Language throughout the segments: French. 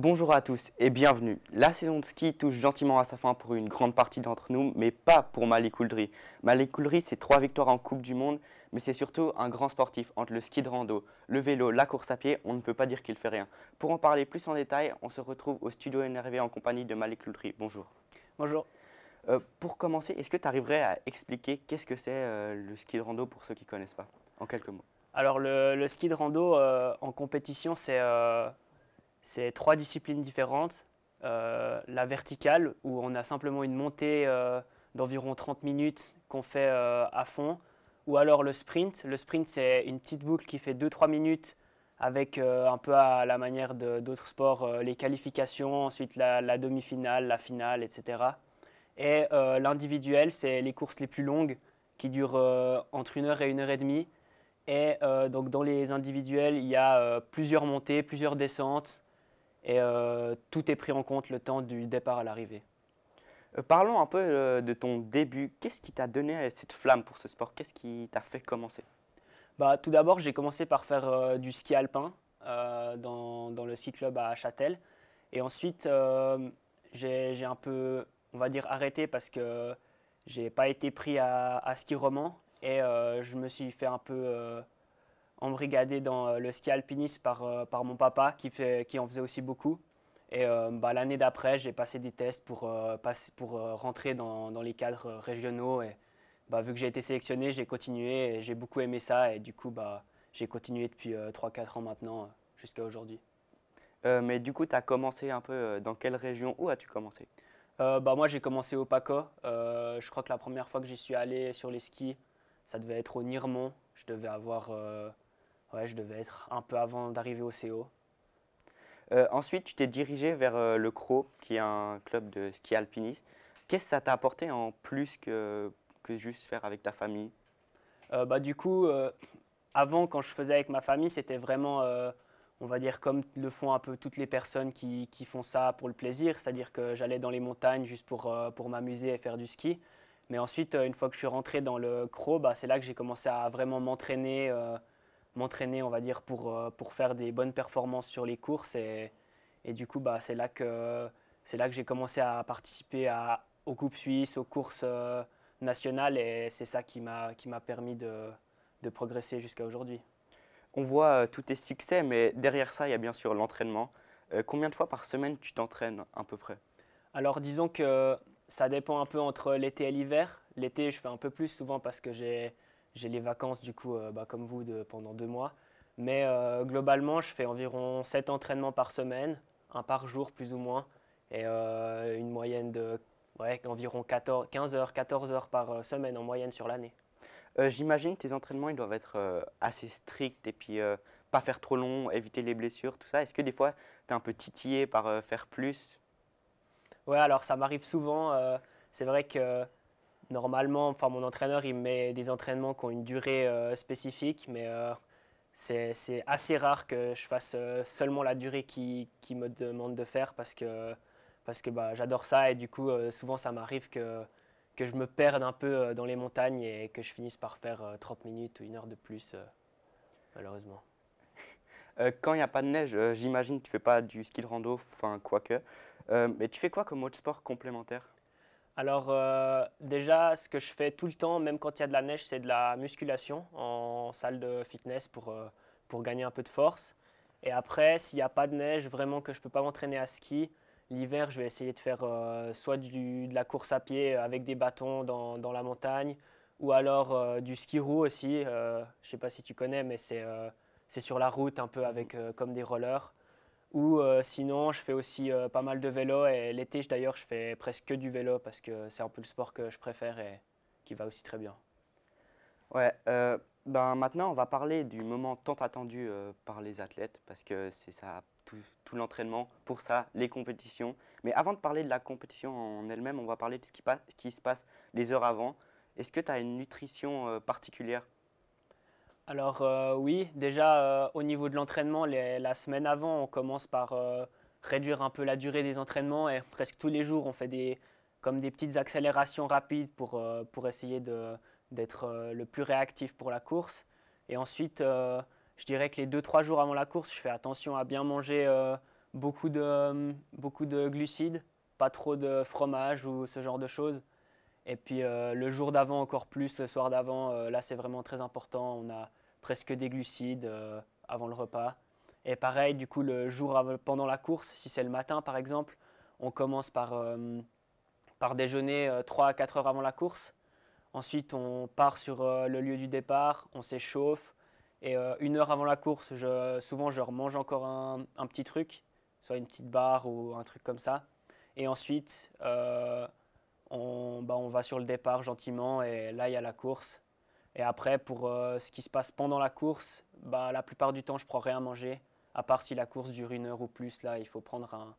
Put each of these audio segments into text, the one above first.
Bonjour à tous et bienvenue. La saison de ski touche gentiment à sa fin pour une grande partie d'entre nous, mais pas pour Malik Ouldry. Malik Ouldry, c'est 3 victoires en Coupe du Monde, mais c'est surtout un grand sportif. Entre le ski de rando, le vélo, la course à pied, on ne peut pas dire qu'il fait rien. Pour en parler plus en détail, on se retrouve au studio NRV en compagnie de Malik Ouldry. Bonjour. Bonjour. Pour commencer, est-ce que tu arriverais à expliquer qu'est-ce que c'est le ski de rando pour ceux qui ne connaissent pas, en quelques mots? Alors le ski de rando en compétition, c'est trois disciplines différentes. La verticale, où on a simplement une montée d'environ 30 minutes qu'on fait à fond. Ou alors le sprint. Le sprint, c'est une petite boucle qui fait 2-3 minutes avec un peu à la manière d'autres sports, les qualifications, ensuite la demi-finale, la finale, etc. Et l'individuel, c'est les courses les plus longues qui durent entre 1 heure et 1 heure et demie. Et donc dans les individuels, il y a plusieurs montées, plusieurs descentes, et tout est pris en compte le temps du départ à l'arrivée. Parlons un peu de ton début. Qu'est-ce qui t'a donné cette flamme pour ce sport? Qu'est-ce qui t'a fait commencer? Bah, tout d'abord, j'ai commencé par faire du ski alpin dans le ski club à Châtel. Et ensuite, j'ai un peu, on va dire, arrêté parce que j'ai pas été pris à ski roman. Et je me suis fait un peu embrigadé dans le ski alpinisme par mon papa qui en faisait aussi beaucoup. Et bah, l'année d'après, j'ai passé des tests pour rentrer dans les cadres régionaux. Et bah, vu que j'ai été sélectionné, j'ai continué et j'ai beaucoup aimé ça. Et du coup, bah, j'ai continué depuis 3-4 ans maintenant jusqu'à aujourd'hui. Mais du coup, tu as commencé un peu dans quelle région? Où as-tu commencé? Bah, moi, j'ai commencé au PACA. Je crois que la première fois que j'y suis allé sur les skis, ça devait être au Niremont. Je devais être un peu avant d'arriver au CO. Ensuite, tu t'es dirigé vers le CRO, qui est un club de ski alpiniste. Qu'est-ce que ça t'a apporté en plus que juste faire avec ta famille? Bah, du coup, avant, quand je faisais avec ma famille, c'était vraiment, on va dire, comme le font un peu toutes les personnes qui font ça pour le plaisir, c'est-à-dire que j'allais dans les montagnes juste pour m'amuser et faire du ski. Mais ensuite, une fois que je suis rentré dans le CRO, bah, c'est là que j'ai commencé à vraiment m'entraîner, on va dire, pour faire des bonnes performances sur les courses. Et du coup, bah, c'est là que j'ai commencé à participer aux Coupes suisses, aux courses nationales, et c'est ça qui m'a permis de progresser jusqu'à aujourd'hui. On voit tous tes succès, mais derrière ça, il y a bien sûr l'entraînement. Combien de fois par semaine tu t'entraînes à peu près? Alors disons que ça dépend un peu entre l'été et l'hiver. L'été, je fais un peu plus souvent parce que j'ai les vacances du coup, bah, comme vous, pendant 2 mois. Mais globalement, je fais environ 7 entraînements par semaine, un par jour plus ou moins, et une moyenne de ouais, environ 14, 15 heures, 14 heures par semaine en moyenne sur l'année. J'imagine que tes entraînements ils doivent être assez stricts et puis pas faire trop long, éviter les blessures, tout ça. Est-ce que des fois, tu es un peu titillé par faire plus? Ouais, alors ça m'arrive souvent. C'est vrai que normalement, enfin mon entraîneur, il me met des entraînements qui ont une durée spécifique, mais c'est assez rare que je fasse seulement la durée qui me demande de faire parce que bah, j'adore ça et du coup, souvent ça m'arrive que je me perde un peu dans les montagnes et que je finisse par faire 30 minutes ou 1 heure de plus, malheureusement. Quand il n'y a pas de neige, j'imagine que tu fais pas du ski de rando, enfin quoique. Mais tu fais quoi comme autre sport complémentaire? Alors déjà, ce que je fais tout le temps, même quand il y a de la neige, c'est de la musculation en salle de fitness pour gagner un peu de force. Et après, s'il n'y a pas de neige, vraiment que je ne peux pas m'entraîner à ski, l'hiver, je vais essayer de faire soit de la course à pied avec des bâtons dans la montagne, ou alors du ski roue aussi. Je ne sais pas si tu connais, mais c'est sur la route un peu Mhm. avec comme des rollers. Ou sinon, je fais aussi pas mal de vélo et l'été, d'ailleurs, je fais presque que du vélo parce que c'est un peu le sport que je préfère et qui va aussi très bien. Ouais, ben maintenant on va parler du moment tant attendu par les athlètes parce que c'est ça tout l'entraînement pour ça, les compétitions. Mais avant de parler de la compétition en elle-même, on va parler de ce qui se passe les heures avant. Est-ce que tu as une nutrition particulière? Alors oui, déjà au niveau de l'entraînement, la semaine avant, on commence par réduire un peu la durée des entraînements et presque tous les jours, on fait comme des petites accélérations rapides pour essayer d'être le plus réactif pour la course. Et ensuite, je dirais que les 2-3 jours avant la course, je fais attention à bien manger beaucoup de glucides, pas trop de fromage ou ce genre de choses. Et puis le jour d'avant encore plus, le soir d'avant, là c'est vraiment très important. On a presque des glucides avant le repas. Et pareil, du coup, pendant la course, si c'est le matin par exemple, on commence par déjeuner 3 à 4 heures avant la course. Ensuite, on part sur le lieu du départ, on s'échauffe. Et 1 heure avant la course, souvent je remange encore un petit truc, soit une petite barre ou un truc comme ça. Et ensuite, on va sur le départ gentiment et là, il y a la course. Et après, pour ce qui se passe pendant la course, bah, la plupart du temps, je prends rien à manger. À part si la course dure 1 heure ou plus, là, il faut prendre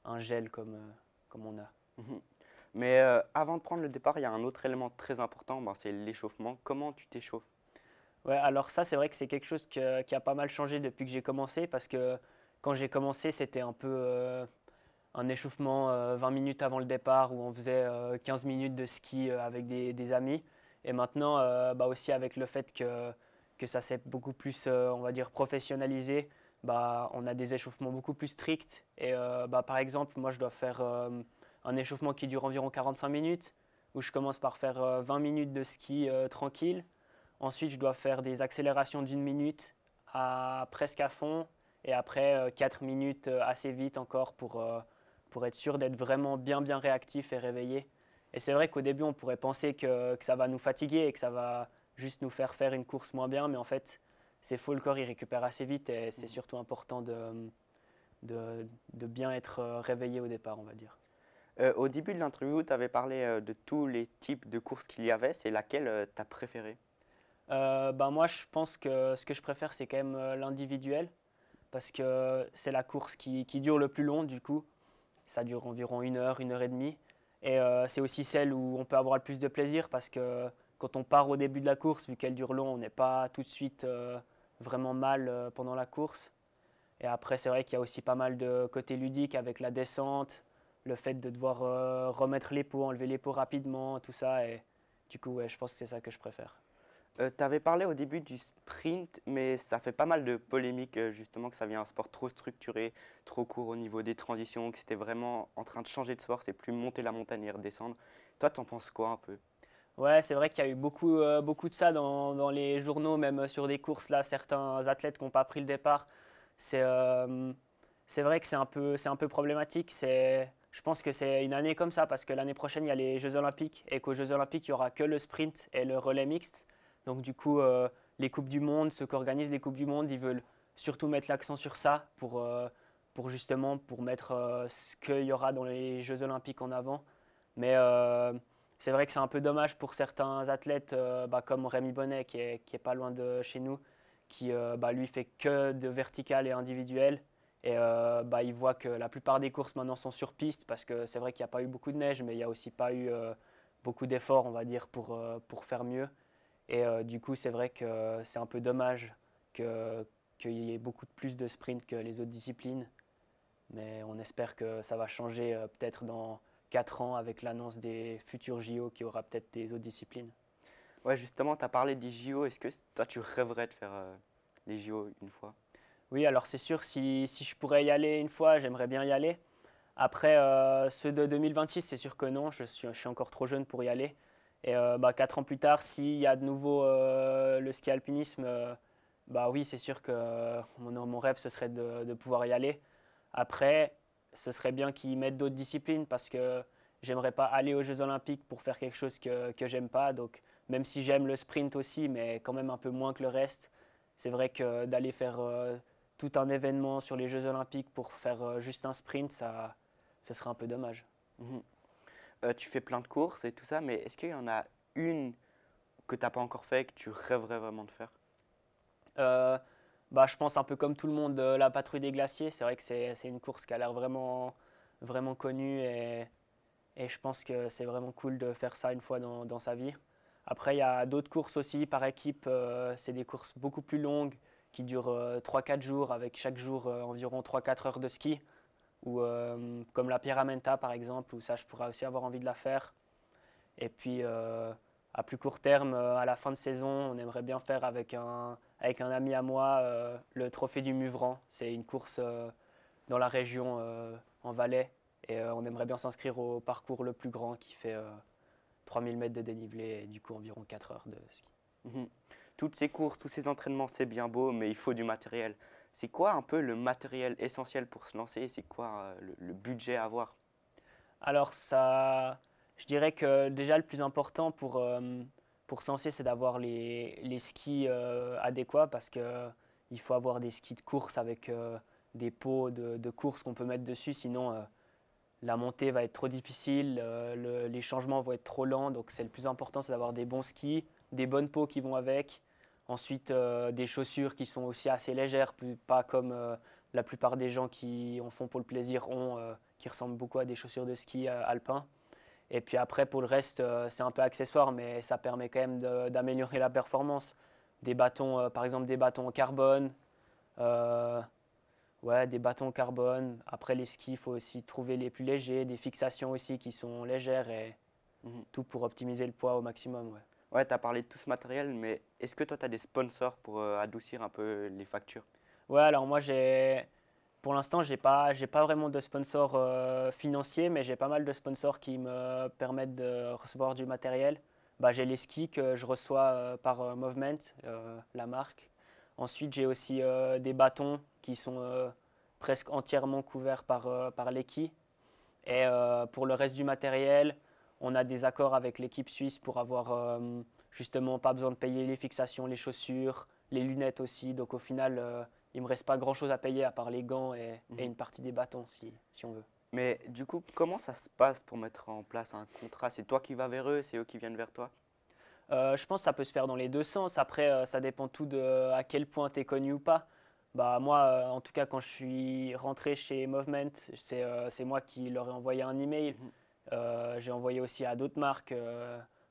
un gel comme on a. Mhm. Mais avant de prendre le départ, il y a un autre élément très important, ben, c'est l'échauffement. Comment tu t'échauffes? Ouais, alors ça, c'est vrai que c'est quelque chose qui a pas mal changé depuis que j'ai commencé, parce que quand j'ai commencé, c'était un peu un échauffement 20 minutes avant le départ, où on faisait 15 minutes de ski avec des amis. Et maintenant, bah aussi avec le fait que ça s'est beaucoup plus, on va dire, professionnalisé, bah, on a des échauffements beaucoup plus stricts. Et bah, par exemple, moi, je dois faire un échauffement qui dure environ 45 minutes, où je commence par faire 20 minutes de ski tranquille. Ensuite, je dois faire des accélérations d'1 minute à presque à fond et après 4 minutes assez vite encore pour être sûr d'être vraiment bien réactif et réveillé. Et c'est vrai qu'au début, on pourrait penser que ça va nous fatiguer et que ça va juste nous faire faire une course moins bien, mais en fait, c'est faux, le corps il récupère assez vite et c'est surtout important de bien être réveillé au départ, on va dire. Au début de l'interview, tu avais parlé de tous les types de courses qu'il y avait. C'est laquelle tu as préférée? Ben moi, je pense que ce que je préfère, c'est quand même l'individuel parce que c'est la course qui dure le plus long du coup. Ça dure environ 1 heure et demie. Et c'est aussi celle où on peut avoir le plus de plaisir parce que quand on part au début de la course, vu qu'elle dure long, on n'est pas tout de suite vraiment mal pendant la course. Et après, c'est vrai qu'il y a aussi pas mal de côté ludique avec la descente, le fait de devoir remettre les pots, enlever les pots rapidement, tout ça. Et du coup, ouais, je pense que c'est ça que je préfère. Tu avais parlé au début du sprint, mais ça fait pas mal de polémiques, justement, que ça vient un sport trop structuré, trop court au niveau des transitions, que c'était vraiment en train de changer de sport, c'est plus monter la montagne et redescendre. Toi, t'en penses quoi un peu? Ouais, c'est vrai qu'il y a eu beaucoup de ça dans les journaux, même sur des courses, là, certains athlètes qui n'ont pas pris le départ. C'est c'est vrai que c'est un peu problématique. Je pense que c'est une année comme ça parce que l'année prochaine, il y a les Jeux Olympiques et qu'aux Jeux Olympiques, il n'y aura que le sprint et le relais mixte. Donc du coup, les Coupes du Monde, ceux qui organisent les Coupes du Monde, ils veulent surtout mettre l'accent sur ça pour justement pour mettre ce qu'il y aura dans les Jeux Olympiques en avant. Mais c'est vrai que c'est un peu dommage pour certains athlètes bah, comme Rémi Bonnet qui est pas loin de chez nous, qui bah, lui fait que de vertical et individuel. Et bah, il voit que la plupart des courses maintenant sont sur piste parce que c'est vrai qu'il n'y a pas eu beaucoup de neige, mais il n'y a aussi pas eu beaucoup d'efforts, on va dire, pour faire mieux. Et du coup, c'est vrai que c'est un peu dommage qu'il y ait beaucoup plus de sprint que les autres disciplines. Mais on espère que ça va changer peut-être dans 4 ans avec l'annonce des futurs JO qui aura peut-être des autres disciplines. Ouais, justement, tu as parlé des JO. Est-ce que toi, tu rêverais de faire les JO une fois? Oui, alors c'est sûr, si je pourrais y aller une fois, j'aimerais bien y aller. Après, ceux de 2026, c'est sûr que non, je suis encore trop jeune pour y aller. Et bah, 4 ans plus tard, s'il y a de nouveau le ski alpinisme, bah oui, c'est sûr que mon rêve, ce serait de pouvoir y aller. Après, ce serait bien qu'ils mettent d'autres disciplines parce que j'aimerais pas aller aux Jeux Olympiques pour faire quelque chose que j'aime pas. Donc, même si j'aime le sprint aussi, mais quand même un peu moins que le reste, c'est vrai que d'aller faire tout un événement sur les Jeux Olympiques pour faire juste un sprint, ce serait un peu dommage. Mhm. Tu fais plein de courses et tout ça, mais est-ce qu'il y en a une que tu n'as pas encore fait et que tu rêverais vraiment de faire? Euh, Bah, je pense un peu comme tout le monde, la patrouille des glaciers. C'est vrai que c'est une course qui a l'air vraiment connue et je pense que c'est vraiment cool de faire ça une fois dans sa vie. Après, il y a d'autres courses aussi par équipe. C'est des courses beaucoup plus longues qui durent 3-4 jours avec chaque jour environ 3-4 heures de ski. Ou comme la Pyramenta par exemple, où ça je pourrais aussi avoir envie de la faire. Et puis à plus court terme, à la fin de saison, on aimerait bien faire avec un ami à moi le trophée du Muvran. C'est une course dans la région en Valais. Et on aimerait bien s'inscrire au parcours le plus grand qui fait 3000 mètres de dénivelé et du coup environ 4 heures de ski. Mhm. Toutes ces courses, tous ces entraînements, c'est bien beau, mais il faut du matériel. C'est quoi un peu le matériel essentiel pour se lancer? C'est quoi le budget à avoir? Alors ça, je dirais que déjà le plus important pour se lancer, c'est d'avoir les skis adéquats parce que il faut avoir des skis de course avec des pots de course qu'on peut mettre dessus, sinon la montée va être trop difficile, les changements vont être trop lents. Donc c'est le plus important, c'est d'avoir des bons skis, des bonnes peaux qui vont avec. Ensuite, des chaussures qui sont aussi assez légères, pas comme la plupart des gens qui en font pour le plaisir ont, qui ressemblent beaucoup à des chaussures de ski alpins. Et puis après, pour le reste, c'est un peu accessoire, mais ça permet quand même d'améliorer la performance. Des bâtons, par exemple des bâtons en carbone, euh, ouais, des bâtons en carbone. Après les skis, il faut aussi trouver les plus légers, des fixations aussi qui sont légères et Mhm. tout pour optimiser le poids au maximum. Ouais. Ouais, tu as parlé de tout ce matériel, mais est-ce que toi, tu as des sponsors pour adoucir un peu les factures? Ouais, alors moi pour l'instant, j'ai pas vraiment de sponsor financier, mais j'ai pas mal de sponsors qui me permettent de recevoir du matériel. Bah, j'ai les skis que je reçois par Movement, la marque. Ensuite, j'ai aussi des bâtons qui sont presque entièrement couverts par Leki. Et pour le reste du matériel, on a des accords avec l'équipe suisse pour avoir justement pas besoin de payer les fixations, les chaussures, les lunettes aussi. Donc au final, il me reste pas grand-chose à payer à part les gants et Mhm. une partie des bâtons si on veut. Mais du coup, comment ça se passe pour mettre en place un contrat? C'est toi qui vas vers eux, c'est eux qui viennent vers toi? Je pense que ça peut se faire dans les deux sens. Après, ça dépend tout de à quel point tu es connu ou pas. Bah, moi, en tout cas, quand je suis rentré chez Movement, c'est moi qui leur ai envoyé un email. Mhm. J'ai envoyé aussi à d'autres marques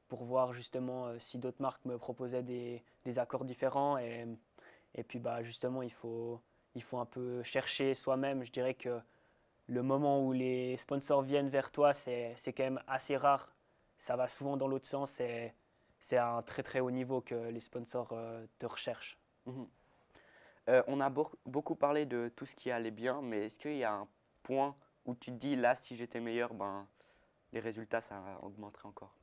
pour voir justement si d'autres marques me proposaient des accords différents. Et puis bah, justement, il faut un peu chercher soi-même. Je dirais que le moment où les sponsors viennent vers toi, c'est quand même assez rare. Ça va souvent dans l'autre sens et c'est à un très très haut niveau que les sponsors te recherchent. Mhm. On a beaucoup parlé de tout ce qui allait bien, mais est-ce qu'il y a un point où tu te dis, là, si j'étais meilleur, ben, les résultats, ça augmenterait encore?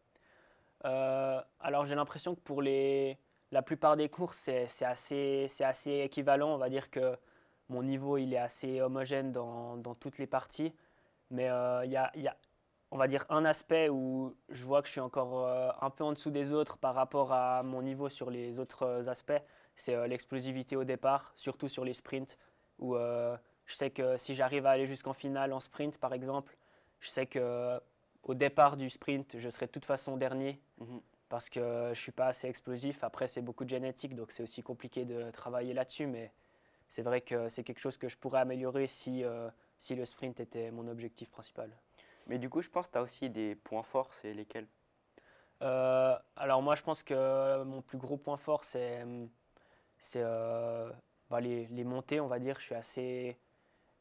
Alors j'ai l'impression que pour la plupart des courses, c'est assez équivalent. On va dire que mon niveau il est assez homogène dans toutes les parties. Mais il y a, on va dire, un aspect où je vois que je suis encore un peu en dessous des autres par rapport à mon niveau sur les autres aspects. C'est l'explosivité au départ, surtout sur les sprints, où je sais que si j'arrive à aller jusqu'en finale en sprint, par exemple, je sais que au départ du sprint, je serai de toute façon dernier Mhm. parce que je ne suis pas assez explosif. Après, c'est beaucoup de génétique, donc c'est aussi compliqué de travailler là-dessus, mais c'est vrai que c'est quelque chose que je pourrais améliorer si le sprint était mon objectif principal. Mais du coup, je pense que tu as aussi des points forts, c'est lesquels? Alors moi, je pense que mon plus gros point fort, c'est bah, les montées, on va dire.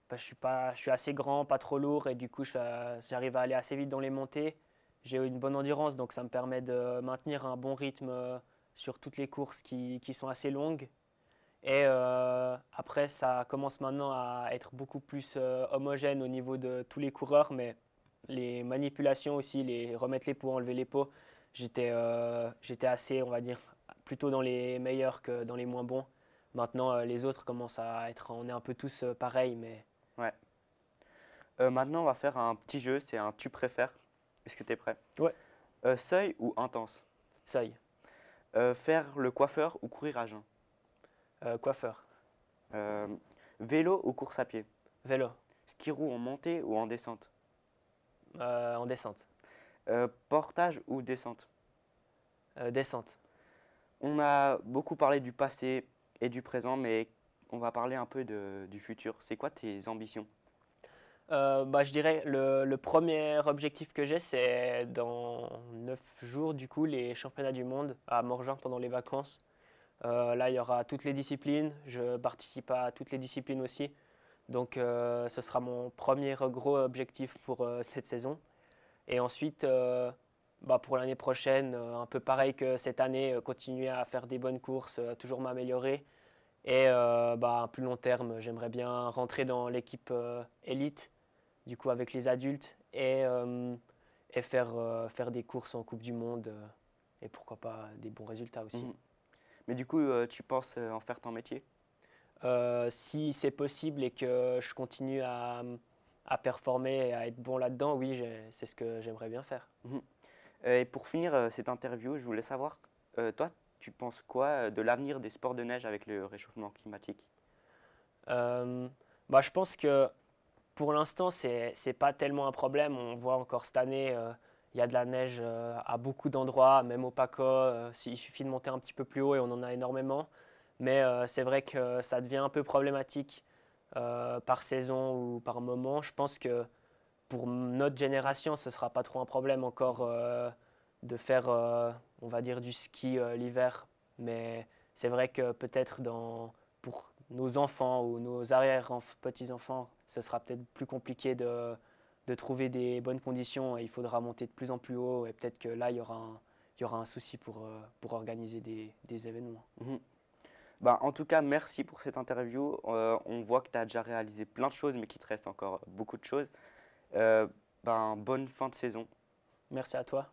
Bah, je suis assez grand, pas trop lourd, et du coup, j'arrive à aller assez vite dans les montées. J'ai une bonne endurance, donc ça me permet de maintenir un bon rythme sur toutes les courses qui sont assez longues. Et après, ça commence maintenant à être beaucoup plus homogène au niveau de tous les coureurs, mais les manipulations aussi, les remettre les pots, enlever les pots, j'étais assez, on va dire, plutôt dans les meilleurs que dans les moins bons. Maintenant, les autres commencent à être, on est un peu tous pareils, mais Ouais. Maintenant, on va faire un petit jeu, c'est un tu préfères. Est-ce que tu es prêt? ouais, Seuil ou intense? seuil, Faire le coiffeur ou courir à jeun? coiffeur, Euh, Vélo ou course à pied? vélo, Ski roue en montée ou en descente? en descente, Portage ou descente? descente. On a beaucoup parlé du passé et du présent, mais on va parler un peu du futur. C'est quoi tes ambitions? Bah, je dirais le premier objectif que j'ai, c'est dans 9 jours, du coup, les championnats du monde à Morgin pendant les vacances. Là, il y aura toutes les disciplines. Je participe à toutes les disciplines aussi. Donc, ce sera mon premier gros objectif pour cette saison. Et ensuite, bah, pour l'année prochaine, un peu pareil que cette année, continuer à faire des bonnes courses, toujours m'améliorer Et à plus long terme, j'aimerais bien rentrer dans l'équipe élite, du coup avec les adultes, et faire des courses en Coupe du Monde, et pourquoi pas des bons résultats aussi. Mhm. Mais du coup, tu penses en faire ton métier? Si c'est possible et que je continue à performer et à être bon là-dedans, oui, c'est ce que j'aimerais bien faire. Mhm. Et pour finir cette interview, je voulais savoir, toi, tu penses quoi de l'avenir des sports de neige avec le réchauffement climatique? Euh, je pense que pour l'instant, c'est pas tellement un problème. On voit encore cette année, il y a de la neige à beaucoup d'endroits, même au PACA. Il suffit de monter un petit peu plus haut et on en a énormément. Mais c'est vrai que ça devient un peu problématique par saison ou par moment. Je pense que pour notre génération, ce ne sera pas trop un problème encore de faire, on va dire, du ski l'hiver. Mais c'est vrai que peut-être pour nos enfants ou nos arrière-petits-enfants, ce sera peut-être plus compliqué de trouver des bonnes conditions et il faudra monter de plus en plus haut et peut-être que là, il y aura un souci pour organiser des événements. Mhm. Ben, en tout cas, merci pour cette interview. On voit que tu as déjà réalisé plein de choses, mais qu'il te reste encore beaucoup de choses. Ben, bonne fin de saison. Merci à toi.